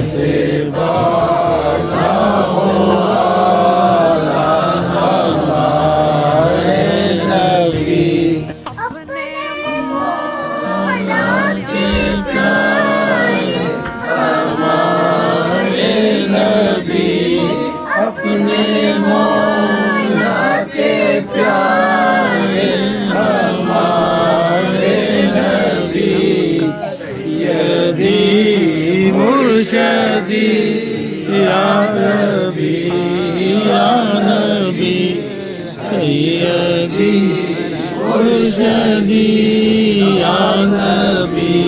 سے بالا ہوگا ہمارے نبی اپنے مولا کے پیارے ہمارے نبی اپنے مولا کے پیارے ہمارے نبی سیدی مرشدی یا نبی سیدی مرشدی یا نبی